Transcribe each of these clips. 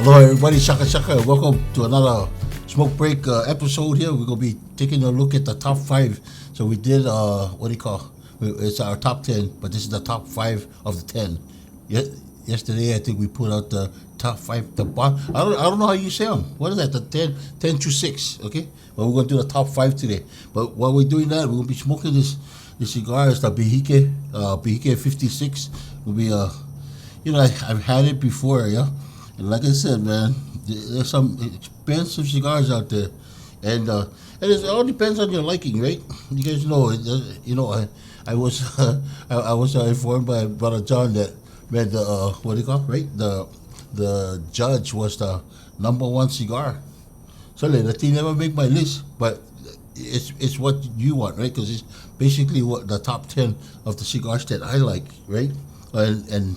Hello, everybody. Shaka Shaka. Welcome to another smoke break episode here. We're going to be taking a look at the top five. So we did, what do you call? It's our top 10, but this is the top five of the 10. Yesterday, I think we put out the top five. I don't know how you say them. What is that? The 10 to 6, okay? But we're going to do the top five today. But while we're doing that, we're going to be smoking this cigar. It's the Behike 56. We'll be, I've had it before, yeah? And like I said, man, there's some expensive cigars out there, and it all depends on your liking, right? You guys know, I was I was informed by Brother John that, man, the what do you call it, right? The judge was the number one cigar. So that thing never make my list, but it's what you want, right? Because it's basically what the top 10 of the cigars that I like, right? And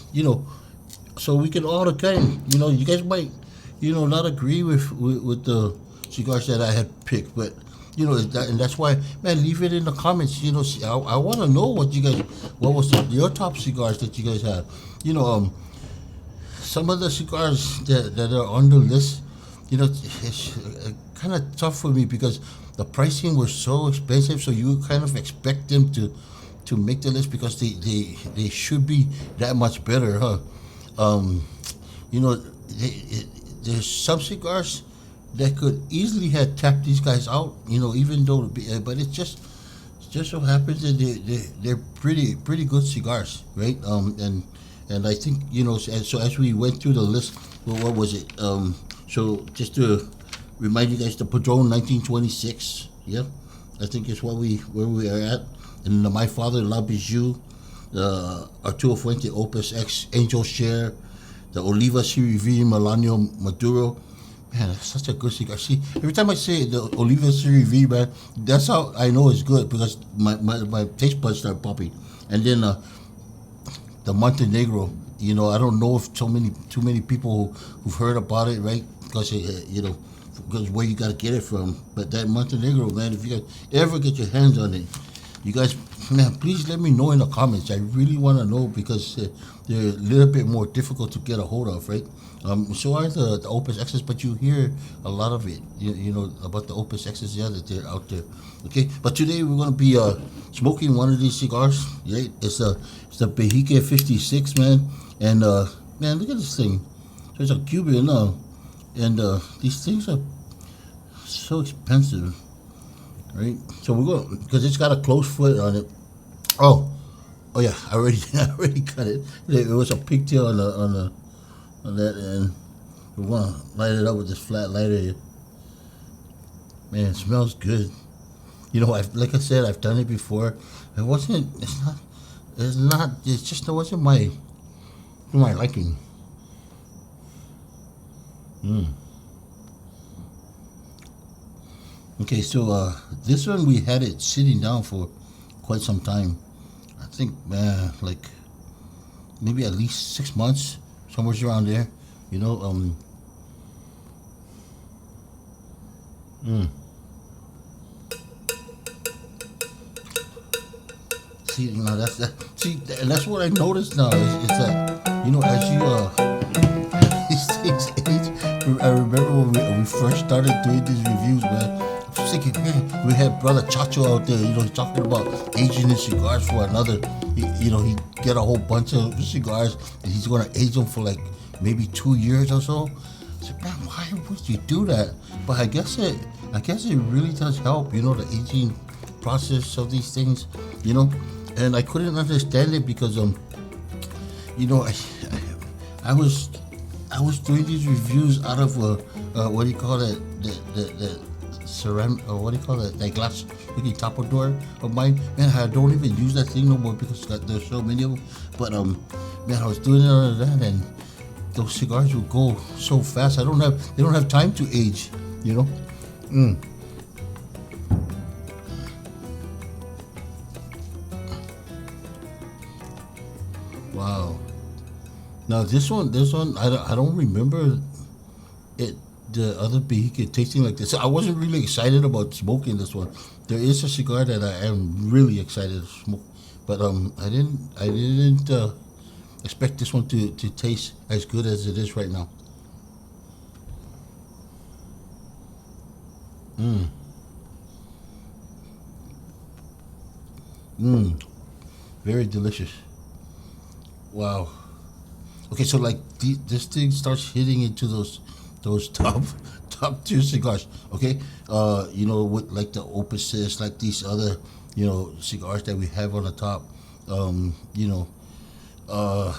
so we can all kind, you guys might, not agree with the cigars that I had picked, but and that's why, man, leave it in the comments. I want to know what was your top cigars that you guys had. Some of the cigars that are on the list, it's kind of tough for me because the pricing was so expensive. So you kind of expect them to make the list because they should be that much better, huh? There's some cigars that could easily have tapped these guys out, even though, but it just so happens that they're pretty good cigars, right? And I think, so as we went through the list, well, what was it? So just to remind you guys, the Padron 1926, yeah, I think is where we are at. And My Father, La Bijou, the Arturo Fuente Opus X Angel Share, the Oliva Serie V Melanio Maduro. Man, that's such a good cigar. See, every time I say the Oliva Serie V, man, that's how I know it's good because my taste buds start popping. And then the Montenegro, I don't know if too many people who've heard about it, right? Because because where you got to get it from. But that Montenegro, man, if you guys ever get your hands on it, you guys, man, please let me know in the comments. I really want to know because they're a little bit more difficult to get a hold of, right? So are the Opus X's, but you hear a lot of it, about the Opus X's, yeah, that they're out there. Okay, but today we're going to be smoking one of these cigars, right? It's the Behike 56, man. And, man, look at this thing. So it's a Cuban, and these things are so expensive. Right, so we're going because it's got a closed foot on it. Oh yeah, I already cut it. It was a pigtail on that, and we're gonna light it up with this flat lighter here. Man, it smells good. Like I said, I've done it before. It wasn't my liking. Okay, so this one we had it sitting down for quite some time. I think, man, like maybe at least 6 months, somewhere around there. See, that's that. See, and that's what I noticed now is that as you these things age. I remember when we first started doing these reviews, man. I was thinking, man, we had Brother Chacho out there, he's talking about aging his cigars for another. He get a whole bunch of cigars and he's going to age them for like maybe 2 years or so. I said, man, why would you do that? But I guess it really does help, the aging process of these things, And I couldn't understand it because, I was doing these reviews out of what do you call it? The ceramic, or what do you call it? That glass looking tapador of mine. Man, I don't even use that thing no more because there's so many of them. But man, I was doing it out of that, and those cigars will go so fast. They don't have time to age. Wow. Now this one, I don't remember it. The other Behike tasting like this. I wasn't really excited about smoking this one. There is a cigar that I am really excited to smoke, but I didn't expect this one to taste as good as it is right now. Mm. Mm. Very delicious. Wow. Okay, so like this thing starts hitting into those top top tier cigars. Okay, with like the Opuses, like these other cigars that we have on the top. Um, you know, uh,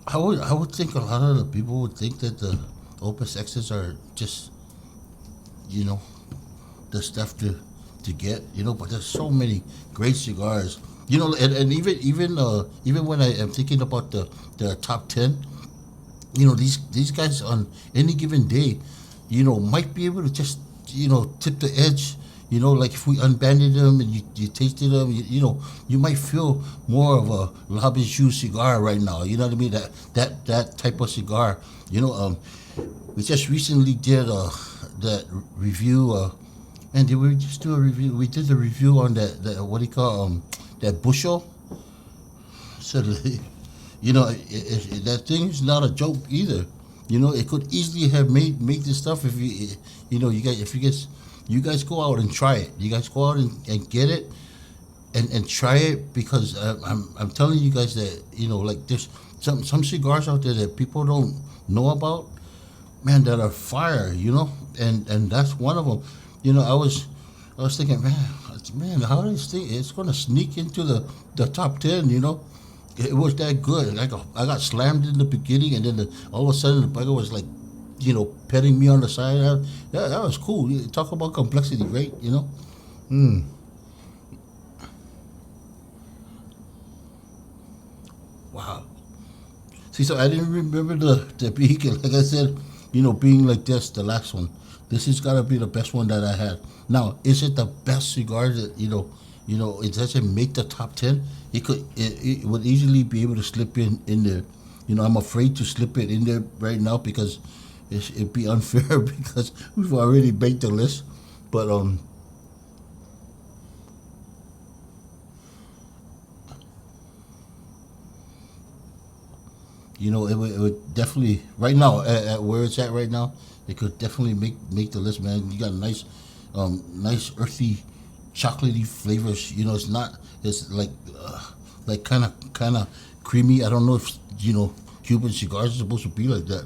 I would think a lot of the people would think that the Opus X's are just you know the stuff to get. But there's so many great cigars. And even when I am thinking about the top 10, these guys on any given day, might be able to just tip the edge. Like if we unbanded them and you tasted them, you might feel more of a lobby shoe cigar right now. You know what I mean? That type of cigar. We just recently did that review. And did we just do a review? We did a review on that what do you call that bushel. So that thing is not a joke either. It could easily have made this stuff if you guys go out and try it. You guys go out and get it and try it because I'm telling you guys that like there's some cigars out there that people don't know about, man, that are fire. And that's one of them. I was thinking, man, how do this thing? It's gonna sneak into the top 10. It was that good. I got slammed in the beginning, and then all of a sudden the bugger was like, petting me on the side. That was cool. Talk about complexity, right? Mm. Wow. See, so I didn't remember the beacon. Like I said, being like this, the last one. This has got to be the best one that I had. Now, is it the best cigar that it doesn't make the top 10? It would easily be able to slip in there. I'm afraid to slip it in there right now because it'd be unfair because we've already made the list. But it would definitely right now at where it's at right now. It could definitely make the list, man. You got nice earthy, chocolatey flavors. It's not. It's like kind of creamy. I don't know if Cuban cigars are supposed to be like that.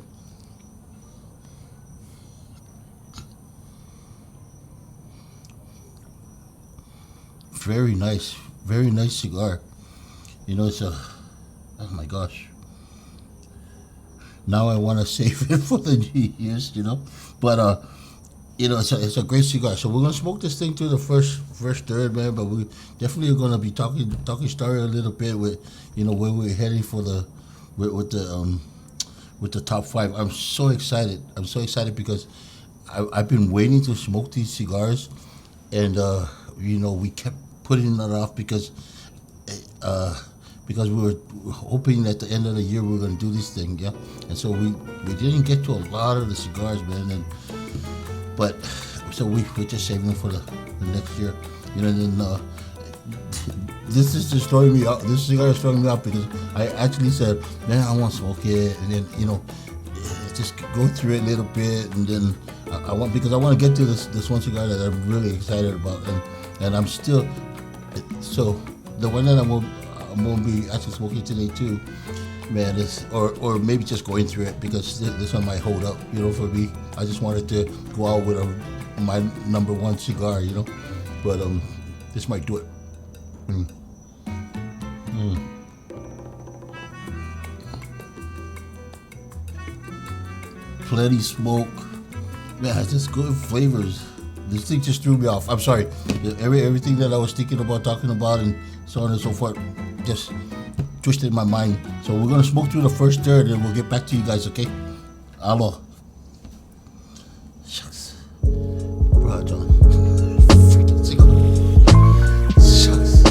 Very nice cigar. It's a. Oh my gosh. Now I want to save it for the New Year's. But it's a great cigar. So we're gonna smoke this thing through the first third, man. But we definitely are gonna be talking story a little bit with where we're heading for the with the top five. I'm so excited. Because I've been waiting to smoke these cigars, and we kept putting it off because we were hoping at the end of the year we were going to do this thing, yeah. And so we didn't get to a lot of the cigars, man. But so we're just saving them for the next year, And then this is just throwing me out. This cigar is throwing me out because I actually said, man, I want to smoke it, and then just go through it a little bit, and then I want because I want to get to this one cigar that I'm really excited about, and I'm still so the one that I'm gonna be actually smoking today too, man. Is or maybe just going through it because this one might hold up, for me. I just wanted to go out with my number one cigar, but this might do it. Mm. Mm. Plenty smoke, man. It's just good flavors. This thing just threw me off. I'm sorry. Everything that I was thinking about talking about and so on and so forth just twisted my mind. So we're gonna smoke through the first third and we'll get back to you guys, okay? Aloha. Shucks. Bro, John. Freaking cigar. Shucks.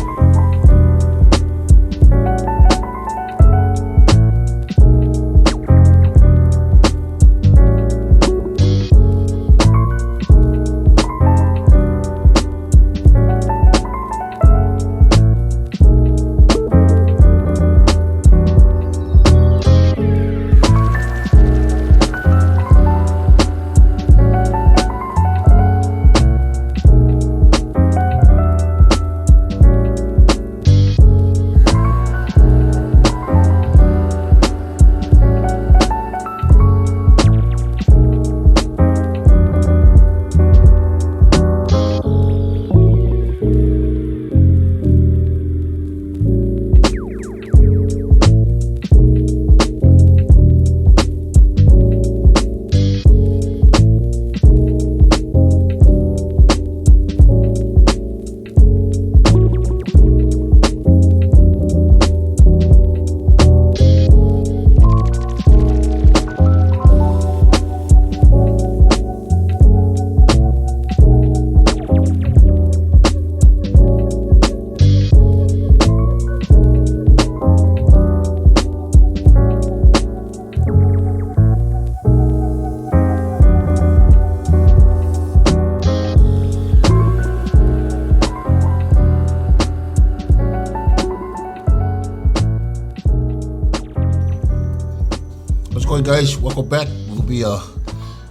course, guys, welcome back. We'll be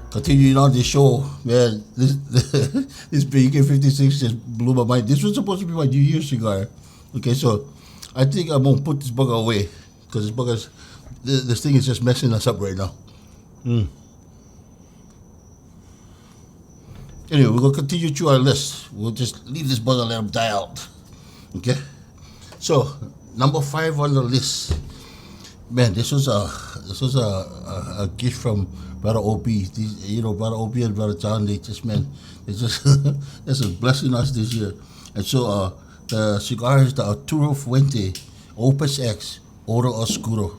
continuing on this show, man. This BK 56 just blew my mind. This was supposed to be my New Year's cigar. Okay, so I think I'm gonna put this bugger away because this thing is just messing us up right now. Anyway, we're gonna continue through our list. We'll just leave this bugger, let him die out. Okay. So number 5 on the list. Man, this was a gift from Brother OB. Brother OB and Brother John, they just this is blessing us this year. And so the cigar is the Arturo Fuente Opus X Oro Oscuro.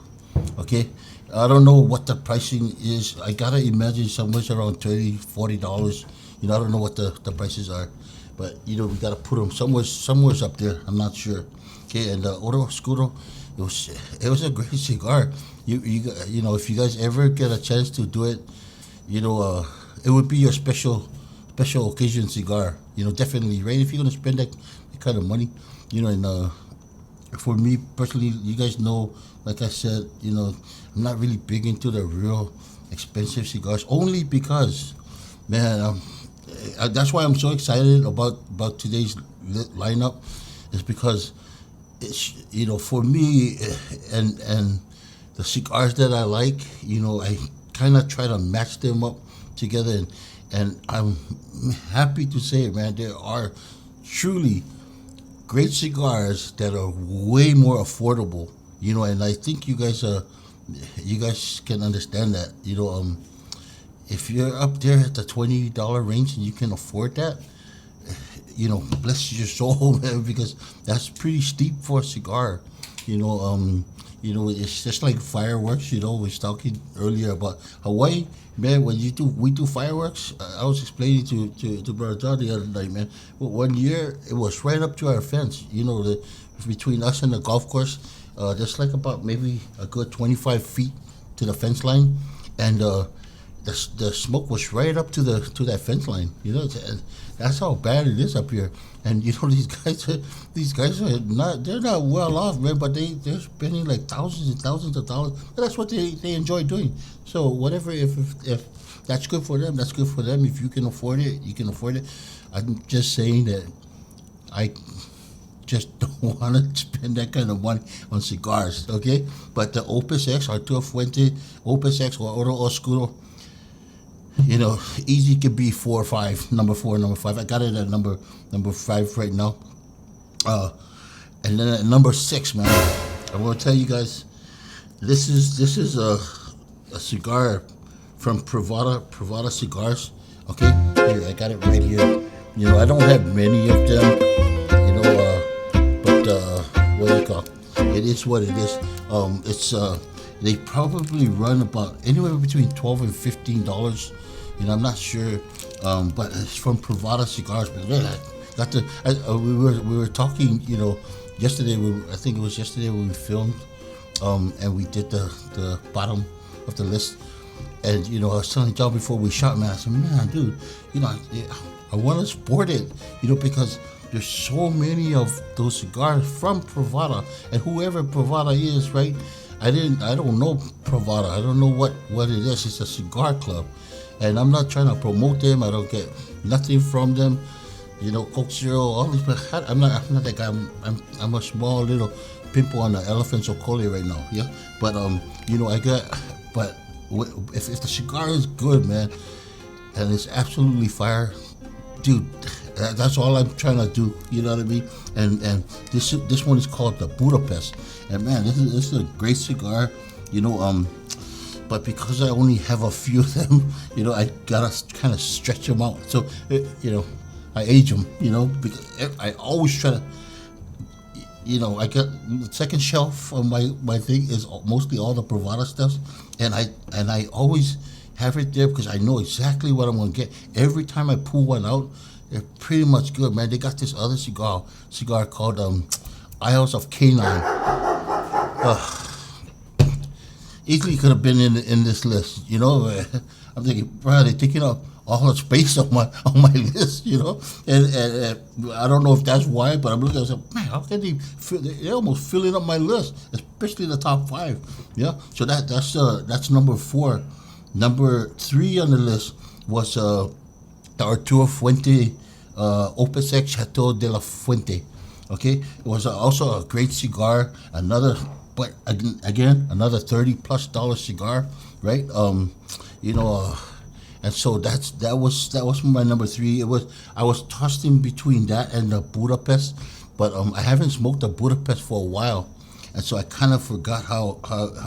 Okay, I don't know what the pricing is. I gotta imagine somewhere around $30-$40. I don't know what the prices are, but we gotta put them somewhere's up there. I'm not sure. Okay, and the Oro Oscuro, it was a great cigar. If you guys ever get a chance to do it, it would be your special occasion cigar. Definitely, right? If you're gonna spend that kind of money, and for me personally, you guys know, like I said, I'm not really big into the real expensive cigars, only because, man, that's why I'm so excited about today's lineup, is because it's, for me, and the cigars that I like, I kind of try to match them up together, and I'm happy to say, man, there are truly great cigars that are way more affordable, and I think you guys can understand that, if you're up there at the $20 range and you can afford that, bless your soul, man, because that's pretty steep for a cigar. It's just like fireworks. We was talking earlier about Hawaii, man. When we do fireworks, I was explaining to Brother John the other night, man. Well, one year it was right up to our fence. Between us and the golf course, there's like about maybe a good 25 feet to the fence line, and the smoke was right up to that fence line. That's how bad it is up here. And these guys are not well off, man, but they're spending like thousands and thousands of dollars. But that's what they enjoy doing. So whatever, if that's good for them, that's good for them. If you can afford it, you can afford it. I'm just saying that I just don't want to spend that kind of money on cigars, okay? But the Opus X, Arturo Fuente, Opus X or Oro Oscuro, easy could be 4 or 5, number 4, number 5. I got it at number 5 right now. And then at number 6, man, I want to tell you guys, this is a cigar from Privada Cigars. Okay, here, I got it right here. I don't have many of them, but what do you call it? It is what it is. It's they probably run about anywhere between $12 and $15. I'm not sure, but it's from Privada Cigars. But we were talking, yesterday. I think it was yesterday when we filmed, and we did the bottom of the list. And I was telling John before we shot, man. I said, man, dude, I want to support it, because there's so many of those cigars from Privada, and whoever Privada is, right? I don't know Privada. I don't know what it is. It's a cigar club, and I'm not trying to promote them. I don't get nothing from them. Coke Zero, all these. I'm not that guy. I'm a small little pimple on the elephant Sokole right now. Yeah, but I got. But if the cigar is good, man, and it's absolutely fire, dude. That's all I'm trying to do. You know what I mean? And this one is called the Budapest. And man, this is a great cigar. But because I only have a few of them, I gotta kind of stretch them out. So I age them. Because I always try to. I got the second shelf of my thing is mostly all the Privada stuff, and I always have it there because I know exactly what I'm gonna get. Every time I pull one out, they're pretty much good, man. They got this other cigar called Isles of Canine. Easily could have been in this list, I'm thinking, bro, they're taking all the space on my list, and I don't know if that's why, but I'm looking at it, man, how can they're almost filling up my list, especially the top five, yeah. So that's number four. Number three on the list was the Arturo Fuente Opus X Chateau de la Fuente. Okay, it was also a great cigar. But again, another $30+ cigar, right? You know, and so that was my number three. I was tossed in between that and the Budapest, but I haven't smoked the Budapest for a while, and so I kind of forgot how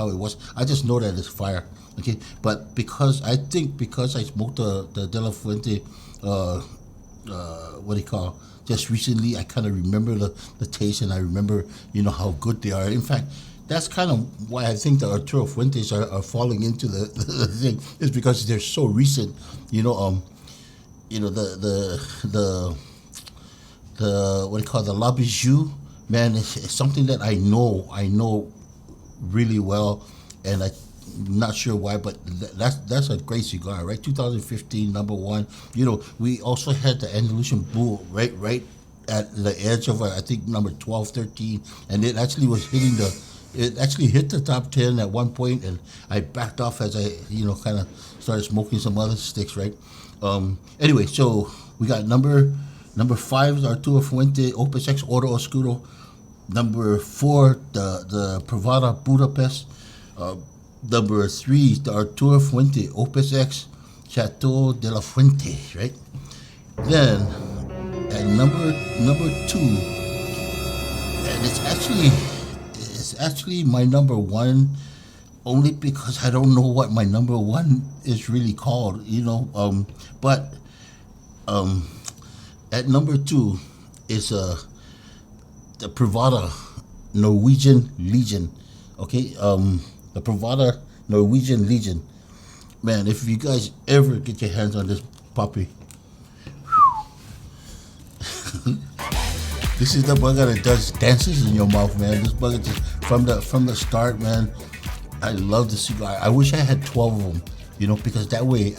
it was. I just know that it's fire. Okay, but because I smoked the De La Fuente, what do you call? Just recently, I kind of remember the taste, and I remember how good they are. In fact, that's kind of why I think the Arturo Fuentes are falling into the thing, is because they're so recent. The what do you call, the La Bijou, man, it's something that I know really well, and I'm not sure why, but that's a great cigar, right? 2015 number one. We also had the Andalusian Bull right at the edge of I think number 12, 13, and it actually was hitting it actually hit the top 10 at one point, and I backed off as I kind of started smoking some other sticks, right? Anyway, so we got number five, Arturo Fuente Opus X Oro Oscuro. Number four, the Privada Budapest. Number three, the Arturo Fuente Opus X Chateau de la Fuente, right? Then at number two, and it's actually my number one, only because I don't know what my number one is really called, but at number two is the Privada Norwegian Legion. Okay, the Privada Norwegian Legion. Man, if you guys ever get your hands on this puppy, this is the bugger that does dances in your mouth, man. This bugger just from the start, man. I love the cigar. I wish I had 12 of them, because that way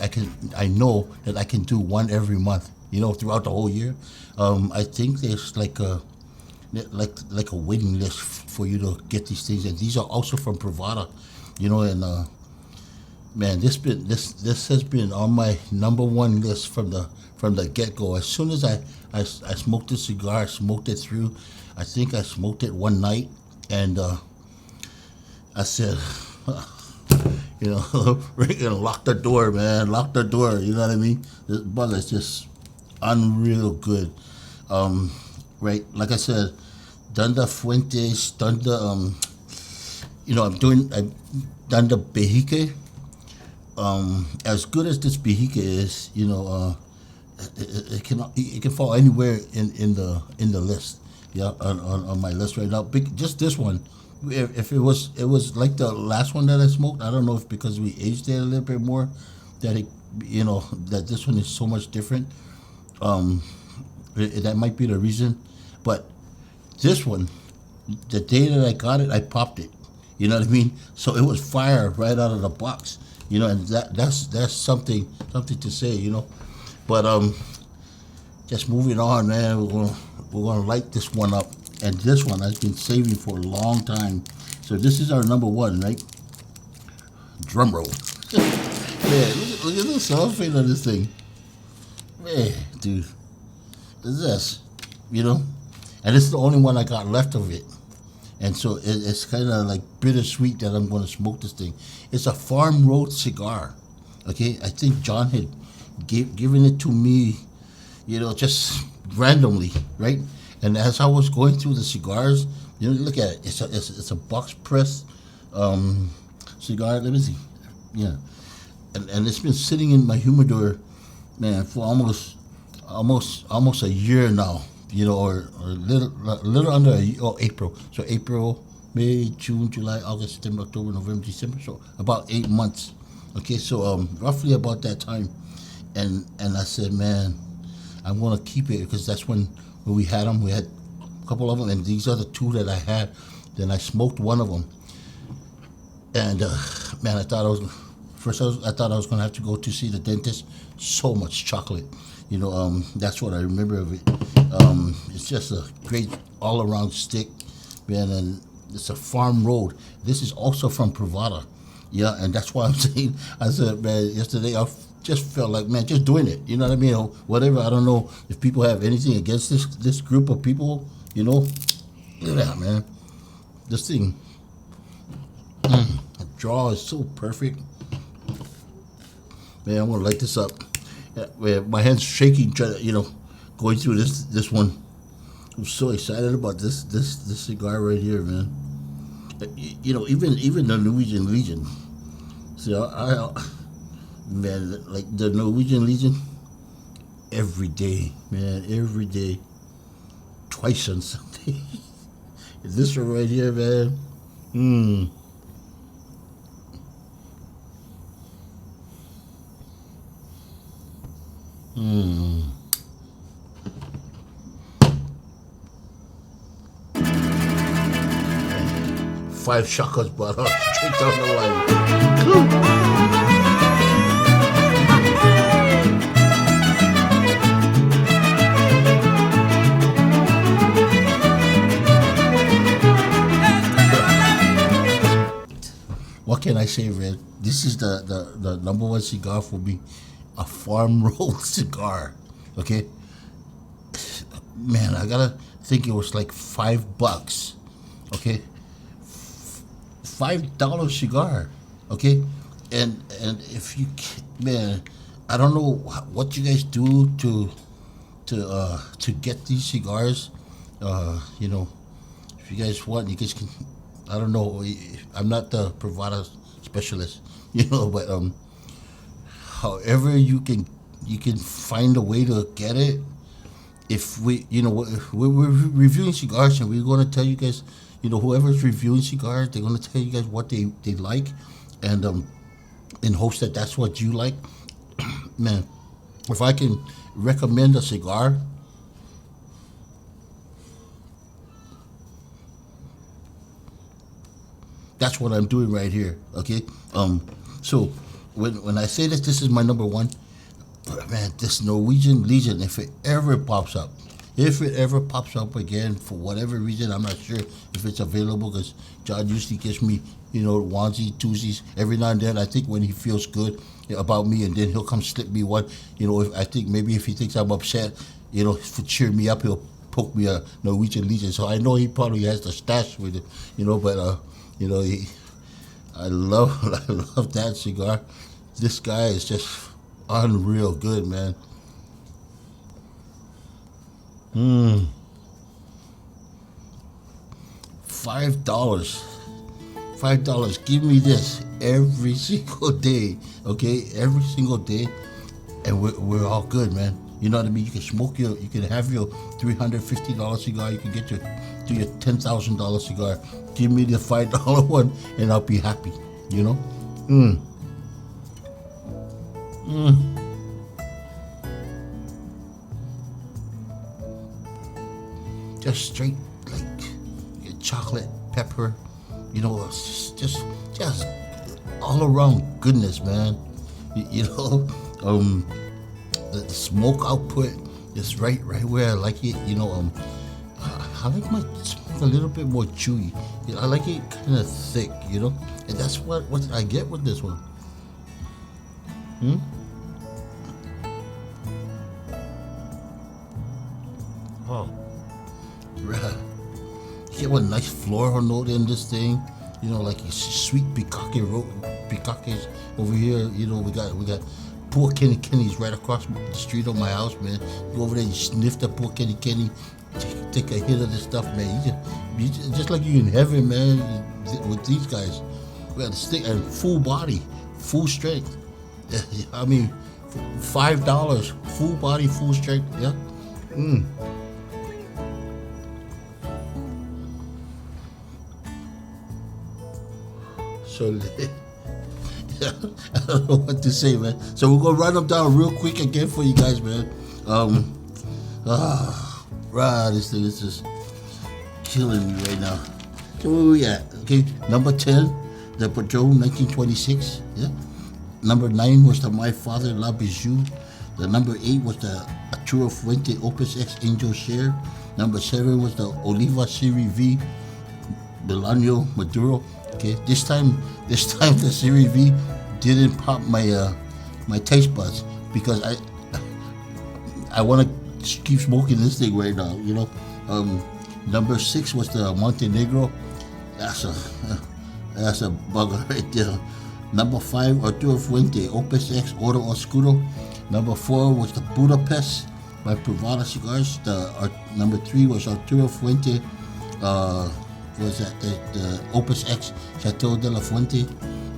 I know that I can do one every month, throughout the whole year. I think there's like a waiting list for you to get these things, and these are also from Privada, and man, this has been on my number one list from the get go. As soon as I smoked the cigar, smoked it through. I think I smoked it one night, and I said, we're gonna lock the door, man. Lock the door. You know what I mean? This bug is just unreal good. Right, like I said, done the Fuentes, done the I've done the Bejique. As good as this Bejique is, it can fall anywhere in the list. Yeah, on my list right now. Just this one. If it was like the last one that I smoked, I don't know if because we aged it a little bit more, that that this one is so much different. That might be the reason, but this one, the day that I got it, I popped it. You know what I mean? So it was fire right out of the box. And that's something to say. But just moving on, man. We're gonna light this one up, and this one I've been saving for a long time. So this is our number one, right? Drum roll. Man, look at the cellophane on this thing. Man, dude. Is this, and it's the only one I got left of it, and so it's kind of like bittersweet that I'm going to smoke this thing. It's a farm road cigar. Okay, I think John had given it to me, just randomly, right? And as I was going through the cigars, look at it. It's a box press cigar. Let me see, yeah, and it's been sitting in my humidor, man, for almost a year now, or a little under April. So April, May, June, July, August, September, October, November, December. So about 8 months. Okay, so roughly about that time, and I said, man, I'm gonna keep it because that's when we had them. We had a couple of them, and these are the two that I had. Then I smoked one of them, and man, I thought I was first I thought I was gonna have to go to see the dentist. So much chocolate, that's what I remember of it. It's just a great all around stick, man, and it's a farm road. This is also from Privada, yeah, and that's why I'm saying. I said, man, yesterday just felt like, man, just doing it. You know what I mean? Or whatever. I don't know if people have anything against this group of people. Look at that, man. This thing, the draw is so perfect. Man, I'm gonna light this up. Man, my hand's shaking, trying to, going through this one. I'm so excited about this cigar right here, man. Even the Norwegian Legion. See, man, like the Norwegian Legion, every day, man, every day, twice on Sunday. This one right here, man. Five shotguns brought up straight down the line. What can I say, Red? This is the number one cigar for me. A farm rolled cigar. Okay? Man, I gotta think it was like $5. Okay? $5 cigar. Okay? And if you, man, I don't know what you guys do to get these cigars. If you guys want, you guys can. I don't know. I'm not the Privada specialist, but however you can find a way to get it. If we're reviewing cigars, and we're going to tell you guys, whoever's reviewing cigars, they're going to tell you guys what they like, and in hopes that that's what you like. Man, if I can recommend a cigar, that's what I'm doing right here. Okay. So when I say this is my number one, man, this Norwegian Legion, if it ever pops up again for whatever reason, I'm not sure if it's available, because John usually gives me, onesie, twosies every now and then. I think when he feels good about me, and then he'll come slip me one. I think maybe if he thinks I'm upset, to cheer me up, he'll poke me a Norwegian Legion. So I know he probably has the stash with it, but I love that cigar. This guy is just unreal good, man. $5. Give me this every single day, okay? Every single day, and we're all good, man. You know what I mean? You can have your $350 cigar. You can get your $10,000 cigar. Give me the $5 one, and I'll be happy. Just straight like chocolate, pepper. Just all around goodness, man. The smoke output is right where I like it. I like my smoke a little bit more chewy. I like it kind of thick, and that's what I get with this one. Oh, right. You get one nice floral note in this thing. Like sweet picaques over here. We got poor Kenny's right across the street on my house, man. You go over there, you sniff the poor Kenny. Take a hit of this stuff, man. You just like you in heaven, man. With these guys, we got to stick and full body, full strength. I mean, $5, full body, full strength. Yeah. So I don't know what to say, man. So we're gonna run them down real quick again for you guys, man. This thing is just killing me right now. So where we at? Okay, number 10, the Padron 1926. Yeah. Number 9 was the My Father La Bijou. The number 8 was the Arturo Fuente Opus X Angel Share. Number 7 was the Oliva Serie V Bolaño Maduro. Okay, this time the Serie V didn't pop my taste buds because I want to keep smoking this thing right now. Number 6 was the Montenegro. That's a that's a bugger right there. Number 5, Arturo Fuente Opus X Oro Oscuro. Number 4 was the Budapest by Privada Cigars. Number 3 was Arturo Fuente. Was that the Opus X Chateau de la Fuente.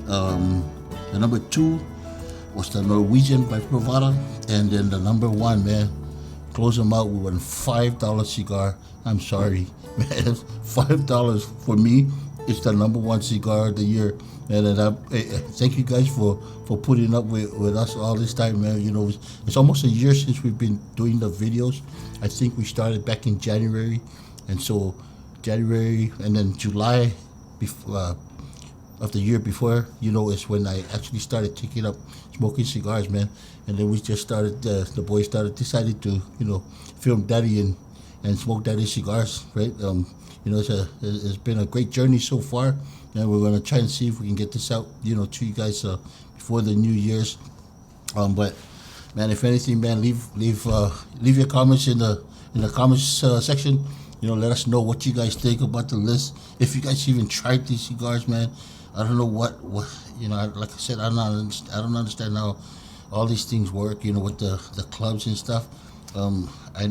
The number 2 was the Norwegian by Privada, and then the number 1, man, close them out with a $5 cigar. I'm sorry, man, $5 for me. It's the number 1 cigar of the year, man. And thank you guys for putting up with us all this time, man. It's almost a year since we've been doing the videos. I think we started back in January, and so January and then July before, of the year before, is when I actually started taking up smoking cigars, man. And then we just started, the boys decided to, film Daddy and smoke Daddy cigars, right? It's been a great journey so far, and we're gonna try and see if we can get this out, to you guys before the New Year's. But man, if anything, man, leave your comments in the comments section. Let us know what you guys think about the list. If you guys even tried these cigars, man. I don't know what like I said, I don't understand how all these things work, with the clubs and stuff. I